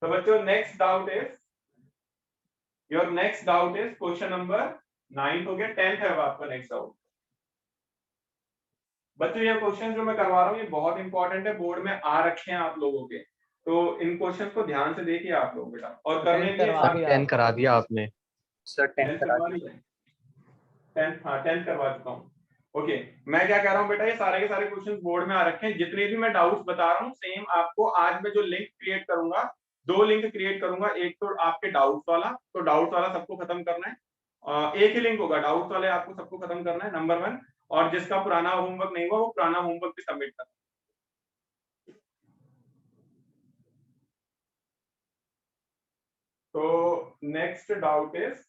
तो बच्चों next doubt is, your next doubt is question number 9 हो गया, 10th है अब आपका नेक्स्ट डाउट। बच्चों ये क्वेश्चन जो मैं करवा रहा हूँ ये बहुत इंपॉर्टेंट है, बोर्ड में आ रखे हैं आप लोगों के, तो इन क्वेश्चन को ध्यान से देखिए आप लोग बेटा, और करने के लिए 10 करा दिया आपने सर 10 करवा दिया, 10th, हाँ 10th करवा चुका हूँ। ओके मैं क्या कह रहा हूँ बेटा, ये सारे के सारे क्वेश्चन बोर्ड में आ रखे हैं, जितने भी मैं डाउट्स बता रहा हूँ सेम आपको आज मैं जो लिंक क्रिएट करूंगा, 2 लिंक क्रिएट करूंगा, एक तो आपके डाउट्स वाला, तो डाउट्स वाला सबको खत्म करना है, एक ही लिंक होगा डाउट्स वाले आपको सबको खत्म करना है नंबर 1, और जिसका पुराना होमवर्क नहीं हुआ वो पुराना होमवर्क भी सबमिट करना। तो next doubt is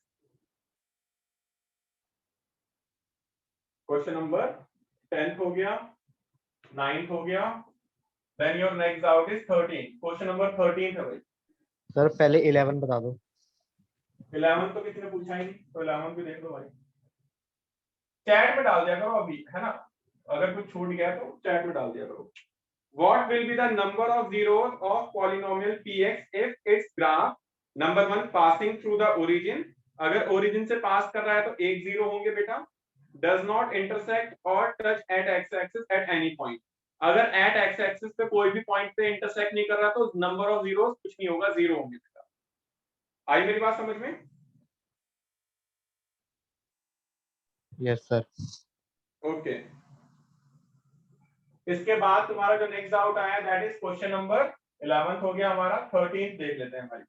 question number 10th हो गया, 9th हो गया, then your next doubt is 13, question number 13 है भाई। सर पहले 11 बता दो। 11 तो किसी ने पूछा ही नहीं, तो 11 भी देख लो भाई, चैट में डाल दिया करो अभी, है ना, अगर कुछ छूट गया तो चैट में डाल दिया करो। What will be the number of zeros of polynomial px if its graph number 1 passing through the origin, अगर origin से पास कर रहा है तो एक जीरो होंगे बेटा, does not intersect or touch at x axis at any point, अगर at x axis पे कोई भी पॉइंट पे इंटरसेक्ट नहीं कर रहा तो नंबर ऑफ जीरोस कुछ नहीं होगा, जीरो होंगे बेटा। आई मेरी बात समझ में? Yes sir. ओके इसके बाद तुम्हारा जो नेक्स्ट डाउट आया दैट इज क्वेश्चन नंबर 11 हो गया हमारा, 13 देख लेते हैं भाई।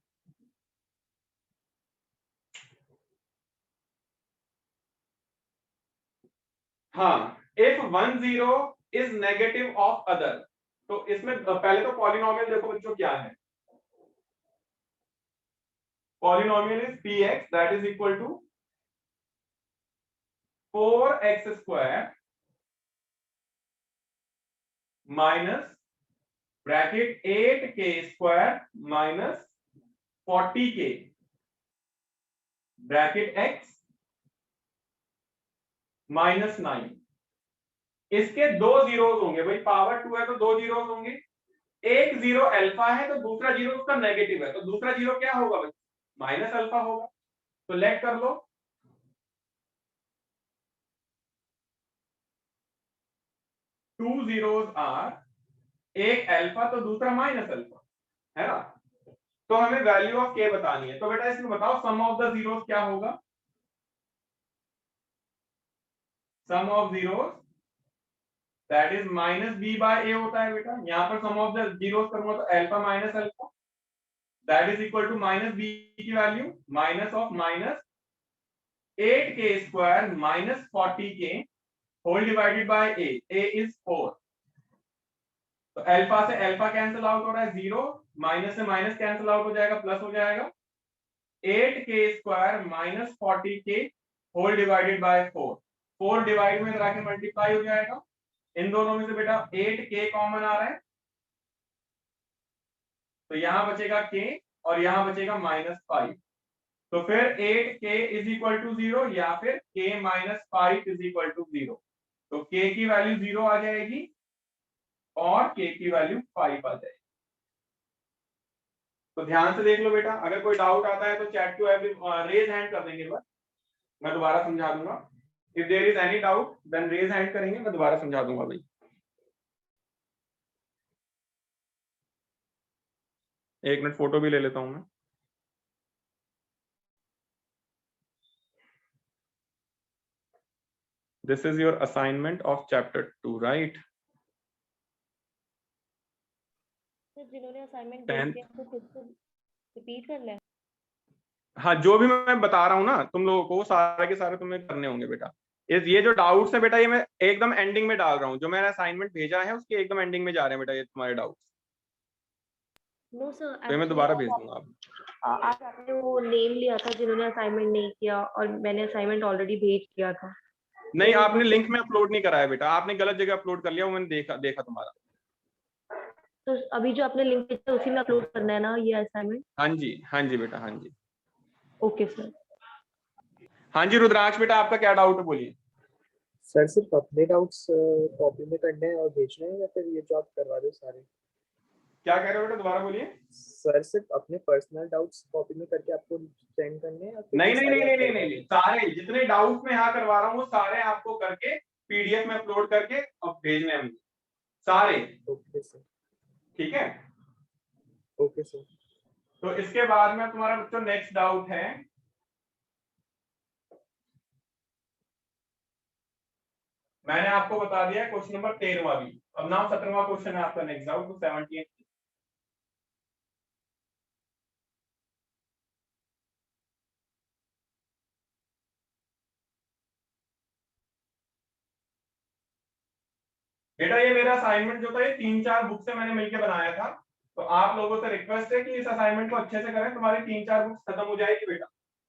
हाँ if 1 0 is negative of other, तो इसमें पहले तो पॉलिनोमियल देखो बच्चों क्या है, polynomial is px that is equal to 4x square minus bracket 8k square minus 40k bracket x minus 9, इसके 2 जीरोस होंगे भाई, पावर 2 है तो 2 जीरोस होंगे, एक जीरो अल्फा है तो दूसरा जीरो उसका नेगेटिव है, तो दूसरा जीरो क्या होगा भाई, माइनस अल्फा होगा, तो लेट कर लो, टू जीरोस आर, एक अल्फा तो दूसरा माइनस अल्फा, है ना, तो हमें वैल्यू ऑफ के बतानी है, तो बेटा इसमें बताओ सम ऑफ द जीरोस क्या होगा, sum of zeros that is minus b by a होता है बेटा, यहां पर सम ऑफ द जीरोस करूंगा तो alpha minus alpha that is equal to minus b की value minus of minus 8k square minus 40k whole divided by a is 4, तो alpha से अल्फा कैंसिल आउट हो रहा है, जीरो, माइनस से minus cancel out हो जाएगा, plus हो जाएगा, 8k square minus 40k whole divided by 4, 4 divide में करा के मल्टीप्लाई हो जाएगा, इन दोनों में से बेटा 8k कॉमन आ रहा है, तो यहां बचेगा k और यहां बचेगा -5, तो फिर 8k इज इक्वल टू 0 या फिर k minus 5 is equal to 0, तो k की वैल्यू 0 आ जाएगी और k की वैल्यू 5 आ जाएगी। तो ध्यान से देख लो बेटा, अगर कोई डाउट आता है तो chat to every raise hand कर देंगे, बस मैं दोबारा समझा दूंगा, if there is any doubt then raise hand करेंगे, मैं दोबारा समझा दूंगा भाई। एक मिनट फोटो भी ले लेता हूं मैं। This is your assignment of chapter 2, right? जिन्होंने असाइनमेंट भेज दिया तो खुद से रिपीट कर लें। हाँ जो भी मैं बता रहा हूँ ना तुम लोगों को, सारे के सारे तुम्हें करने होंगे बेटा, ये जो डाउट्स है बेटा ये मैं एकदम एंडिंग में डाल रहा हूँ, जो मैंने असाइनमेंट भेजा है उसके एकदम एंडिंग में जा रहे हैं बेटा ये तुम्हारे डाउट्स। नो सर, तो मैं दोबारा भेज दूंगा आप। आज आपने वो नेम लिया था जिन्होंने असाइनमेंट नहीं किया और मैंने असाइनमेंट ऑलरेडी भेज दिया था। नहीं आपने लिंक में अपलोड नहीं कराया बेटा, आपने गलत जगह अपलोड कर लिया, वो मैंने देखा तुम्हारा। तो अभी जो आपने लिंक भेजा उसी में अपलोड करना है ना ये असाइनमेंट? हाँ जी बेटा, हाँ जी। Okay sir. हाँ जी रुद्राक्ष बेटा आपका क्या डाउट है बोलिए। सर सिर्फ अपने डाउट्स कॉपी में करने हैं और भेजने हैं या फिर ये जो आप करवा रहे हो सारे? क्या कह रहे हो बेटा, दोबारा बोलिए। सर सिर्फ अपने पर्सनल डाउट्स कॉपी में करके आपको सेंड करने हैं या फिर नहीं ये नहीं सारे नहीं आप नहीं नहीं करवाओगे? नहीं, सारे जितने डाउट में यहाँ करवा रहा हूँ वो सारे आपको करके पीडीएफ में अपलोड करके और भेजने हैं मुझे सारे। Okay sir. ठीक है, ओके सर। तो इसके बाद में तुम्हारा बच्चों नेक्स्ट डाउट है, मैंने आपको बता दिया क्वेश्चन नंबर 13वां भी। अब नाम 17वां क्वेश्चन है आपका नेक्स्ट डाउट, तो 17। बेटा ये मेरा असाइनमेंट जो था ये 3-4 बुक से मैंने मिलकर बनाया था, तो आप लोगों से रिक्वेस्ट है कि इस असाइनमेंट को अच्छे से करें, तुम्हारी 3-4 बुक्स खत्म हो जाएगी बेटा,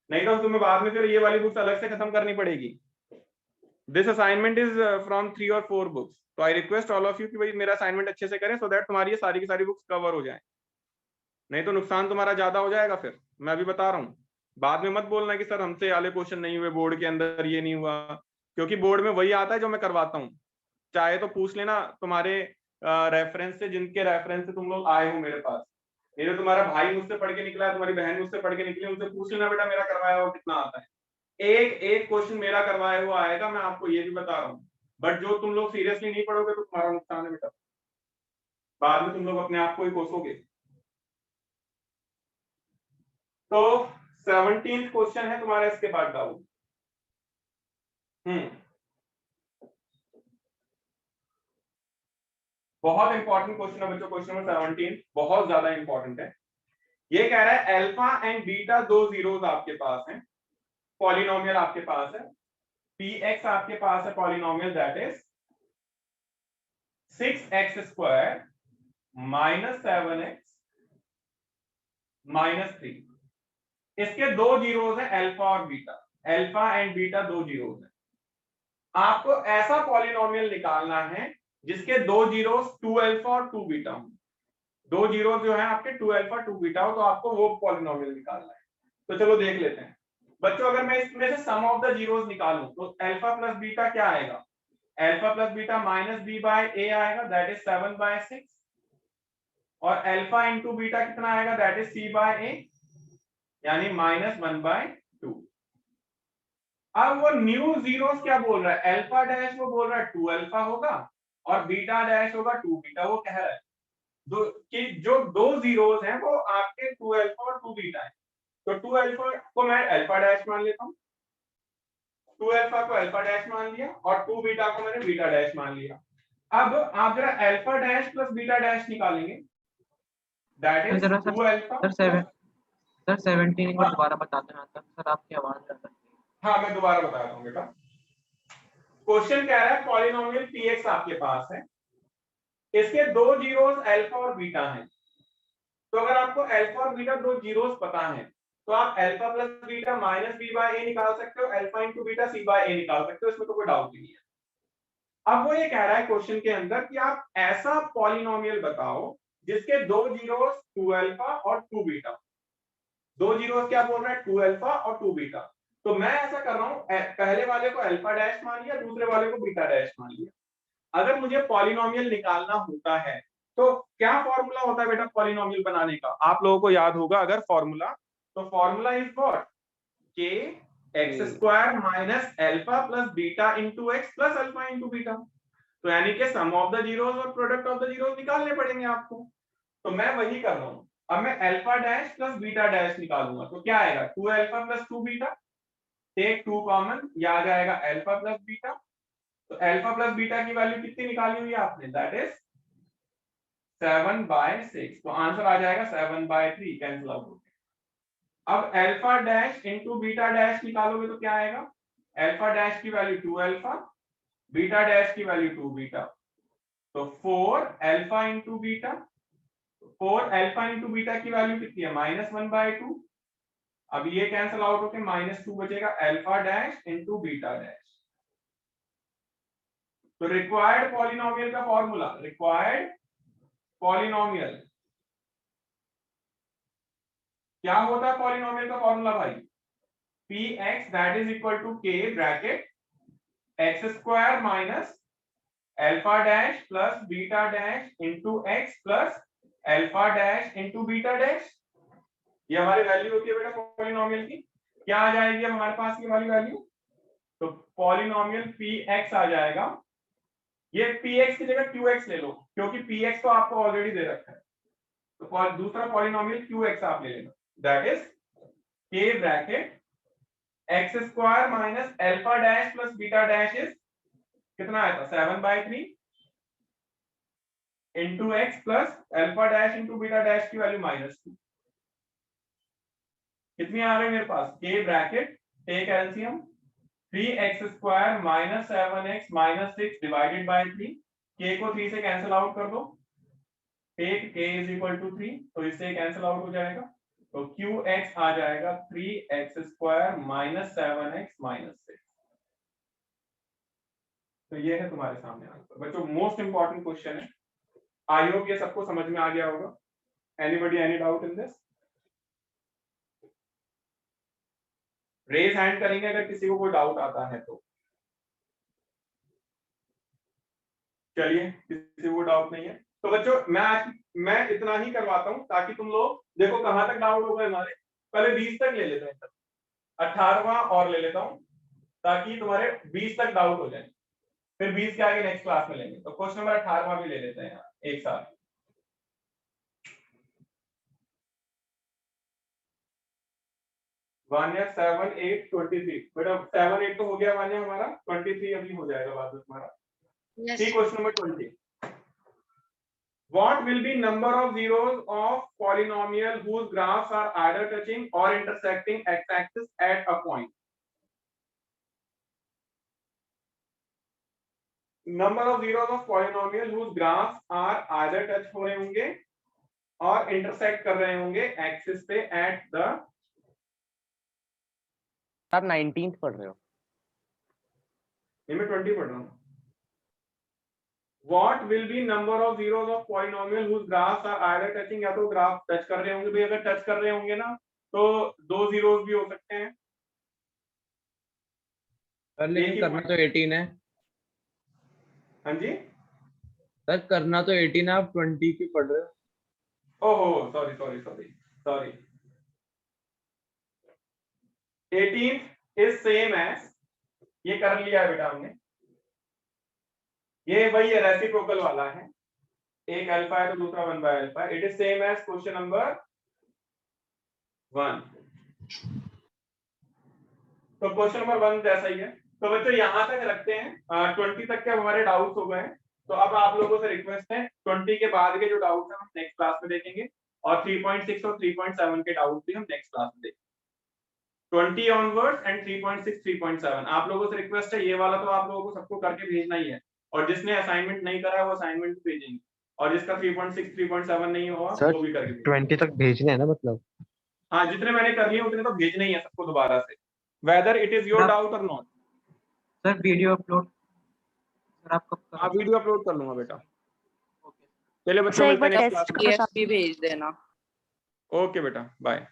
नहीं तो तुम्हें बाद में फिर ये वाली बुक्स अलग से खत्म करनी पड़ेगी। दिस असाइनमेंट इज फ्रॉम 3 और 4 बुक्स, तो I request all of you कि भाई मेरा असाइनमेंट अच्छे से करें, सो दैट तुम्हारी ये सारी की सारी बुक्स कवर हो जाए, नहीं तो नुकसान तुम्हारा ज्यादा हो जाएगा। फिर मैं अभी बता रहा हूँ, बाद में मत बोलना कि सर हमसे वाले क्वेश्चन नहीं हुए बोर्ड के अंदर, ये नहीं हुआ, क्योंकि बोर्ड में वही आता है जो मैं करवाता हूँ। चाहे तो पूछ लेना तुम्हारे रेफरेंस से, जिनके रेफरेंस से तुम लोग आए हो मेरे पास, ये जो तुम्हारा भाई मुझसे पढ़ के निकला है, तुम्हारी बहन मुझसे पढ़ के निकली, उनसे पूछ लेना बेटा मेरा करवाया हुआ कितना आता है। एक एक क्वेश्चन मेरा करवाया हुआ आएगा, मैं आपको ये भी बता रहा हूँ। बट जो तुम लोग सीरियसली नहीं पढ़ोगे तो तुम्हारा नुकसान है बेटा, बाद में तुम लोग अपने आप को ही कोसोगे। तो 17th क्वेश्चन है तुम्हारा इसके बाद डाउट। बहुत इंपॉर्टेंट क्वेश्चन है बच्चों, क्वेश्चन नंबर 17 बहुत ज्यादा इंपॉर्टेंट है। ये कह रहा है अल्फा एंड बीटा दो जीरोस आपके पास हैं, पॉलिनोमियल आपके पास है, px आपके पास है polynomial, that is 6x² - 7x - 3। इसके दो जीरोस हैं अल्फा और बीटा, अल्फा एंड बीटा दो जीरोस हैं। आपको ऐसा पॉलिनोमियल निकालना है जिसके दो जीरोस 2 अल्फा और 2 बीटा हो, दो जीरो जो है आपके 2 अल्फा 2 बीटा हो, तो आपको वो पॉलिनोमियल निकालना है। तो चलो देख लेते हैं बच्चों, अगर मैं इसमें से सम ऑफ द जीरोस निकालूं तो अल्फा प्लस बीटा क्या आएगा, अल्फा प्लस बीटा -b/a आएगा, दैट इज 7/6, और अल्फा इंटू बीटा कितना आएगा, दैट इज c/a, यानी -1/2। अब वो न्यू जीरोस क्या बोल रहा है, अल्फा डैश वो बोल रहा है 2 अल्फा होगा और बीटा डैश होगा 2 बीटा। वो कह रहा है कि जो दो जीरोस हैं वो आपके 2 अल्फा और 2 बीटा है। तो 2 अल्फा को मैं अल्फा डैश मान लेता हूँ, 2 अल्फा को अल्फा डैश मान लिया, और 2 बीटा को मैंने बीटा डैश मान लिया। अब आप जरा alpha dash plus beta dash निकालेंगे, दैट इज 2 अल्फा। सर 17 एक बार दोबारा बता देना सर, आपकी आवाज आ रही है। हाँ मैं दोबारा बताता हूँ बेटा। क्वेश्चन कह रहा है पॉलिनोमियल px आपके पास है, इसके दो जीरोस अल्फा और बीटा हैं। तो अगर आपको अल्फा और बीटा दो जीरोस पता है तो आप अल्फा प्लस बीटा -b/a निकाल सकते हो, अल्फा इंटू बीटा c/a निकाल सकते हो, इसमें तो कोई डाउट नहीं है। अब वो ये कह रहा है क्वेश्चन के अंदर कि आप ऐसा पॉलिनोमियल बताओ जिसके दो जीरोस 2 अल्फा और 2 बीटा, दो जीरोस क्या बोल रहा है 2 अल्फा और 2 बीटा। तो मैं ऐसा कर रहा हूं, पहले वाले को अल्फा डैश मान लिया, दूसरे वाले को बीटा डैश मान लिया। अगर मुझे पॉलिनोमियल निकालना होता है तो क्या फॉर्मूला होता है बेटा पॉलिनोमियल बनाने का, आप लोगों को याद होगा अगर फॉर्मूला, तो formula is what, k x² minus alpha plus beta into x plus alpha into beta. तो यानी कि सम ऑफ द जीरोस और प्रोडक्ट ऑफ द जीरोस निकालने पड़ेंगे आपको। तो मैं वही कर रहा हूं। अब मैं alpha dash plus beta dash निकालूंगा तो क्या आएगा, 2 alpha plus 2 beta, take 2 common, ये आ जाएगा अल्फा प्लस बीटा। तो अल्फा प्लस बीटा की वैल्यू कितनी निकाली हुई है आपने, दैट इज 7/6। तो आंसर आ जाएगा 7/3, कैंसिल आउट हो गया। अब alpha dash into beta dash निकालोगे तो क्या आएगा, अल्फा डैश की वैल्यू 2 अल्फा, बीटा डैश की वैल्यू 2 बीटा, तो 4 alpha into beta, 4 alpha into beta की वैल्यू कितनी है, -1/2। अब ये कैंसिल आउट होकर -2 बचेगा, alpha dash into beta dash. तो रिक्वायर्ड पॉलिनोमियल का फॉर्मूला, रिक्वायर्ड पॉलिनोमियल क्या होता है, पॉलिनोमियल का फॉर्मूला भाई, px that is equal to k bracket x² minus alpha dash plus beta dash into x plus alpha dash into beta dash, ये हमारी value होती है बेटा पॉलिनोमियल की। क्या आ जाएगी अब हमारे पास ये वाली वैल्यू, तो पॉलिनोमियल px आ जाएगा, ये px की जगह qx ले लो क्योंकि px तो आपको ऑलरेडी दे रखा है, तो दूसरा पॉलिनोमियल qx आप ले लेना, that is k bracket x square minus alpha dash plus beta dash is कितना आया था 7/3 into x plus alpha dash into beta dash की वैल्यू -2, कितनी आ गई मेरे पास, k bracket take LCM 3x square minus 7x minus 6 divided by 3, k को 3 से कैंसिल आउट कर दो, take k is equal to 3, तो इससे कैंसिल आउट हो जाएगा, तो qx आ जाएगा 3x square minus 7x minus 6। तो ये है तुम्हारे सामने आंसर बच्चों, मोस्ट इंपॉर्टेंट क्वेश्चन है, आई होप ये सबको समझ में आ गया होगा। Anybody any doubt in this, raise hand करेंगे अगर किसी को कोई डाउट आता है तो। चलिए किसी को डाउट नहीं है तो बच्चों मैं इतना ही करवाता हूं ताकि तुम लोग देखो कहां तक डाउट हो गए हमारे, पहले 20 तक ले लेते हैं, 18वां और ले लेता हूं ताकि तुम्हारे 20 तक डाउट हो जाए, फिर 20 के आगे नेक्स्ट क्लास में लेंगे। तो क्वेश्चन नंबर 18वां भी ले लेते हैं एक साथ। वान्या 7 8 23, बेटा 7 8 तो हो गया वान्या हमारा, 23 अभी हो जाएगा बाद में तुम्हारा। ठीक, question number 20, what will be number of zeros of polynomial whose graphs are either touching or intersecting x-axis at a point? Number of zeros of polynomial whose graphs are either touch हो रहे होंगे और intersect कर रहे होंगे axis पे at the, आप 19th पढ़ रहे हो? मैं 20 पढ़ रहा हूँ। What will be number of zeros of polynomial whose graphs are either touching, या तो ग्राफ टच कर रहे होंगे, भाई अगर टच कर रहे होंगे ना तो 2 zeros भी हो सकते हैं। सर लेकिन करना तो 18 है। हाँ जी सर करना तो 18 है, आप 20 की पढ़ रहे हो। ओहो sorry sorry sorry sorry, 18 is same age, ये कर लिया है बेटा हमने, ये वही है रेसिप्रोकल वाला है, एक अल्फा है तो दूसरा 1/अल्फा, it is same as question number 1। तो क्वेश्चन नंबर 1 जैसा ही है। तो बच्चों यहां तक रखते हैं, 20 तक के हमारे डाउट्स हो गए हैं, तो अब आप लोगों से रिक्वेस्ट है 20 के बाद के जो डाउट्स हैं हम नेक्स्ट क्लास में देखेंगे, और 3.6 और 3.7 के डाउट्स भी हम नेक्स्ट क्लास में देखेंगे। 20 ऑनवर्ड्स एंड 3.6 3.7 आप लोगों से रिक्वेस्ट है, ये वाला तो आप लोगों को सबको करके भेजना ही है, और जिसने असाइनमेंट नहीं करा है वो असाइनमेंट भेजेंगे, और जिसका 3.6 3.7 नहीं हुआ वो भी करके भेजेंगे। 20 तक भेजने हैं ना मतलब? हाँ जितने मैंने कर लिए उतने तो भेजने ही है सबको दोबारा से, whether it is your doubt और not. Sir video upload sir आप कब हाँ वीडियो अपलोड कर लूंगा बेटा। ओके चलिए बच्चों सर एक मिलते बार हैं नेक्स्ट टेस्ट क्लास में। का भी भेज देना। ओके बेटा बाय।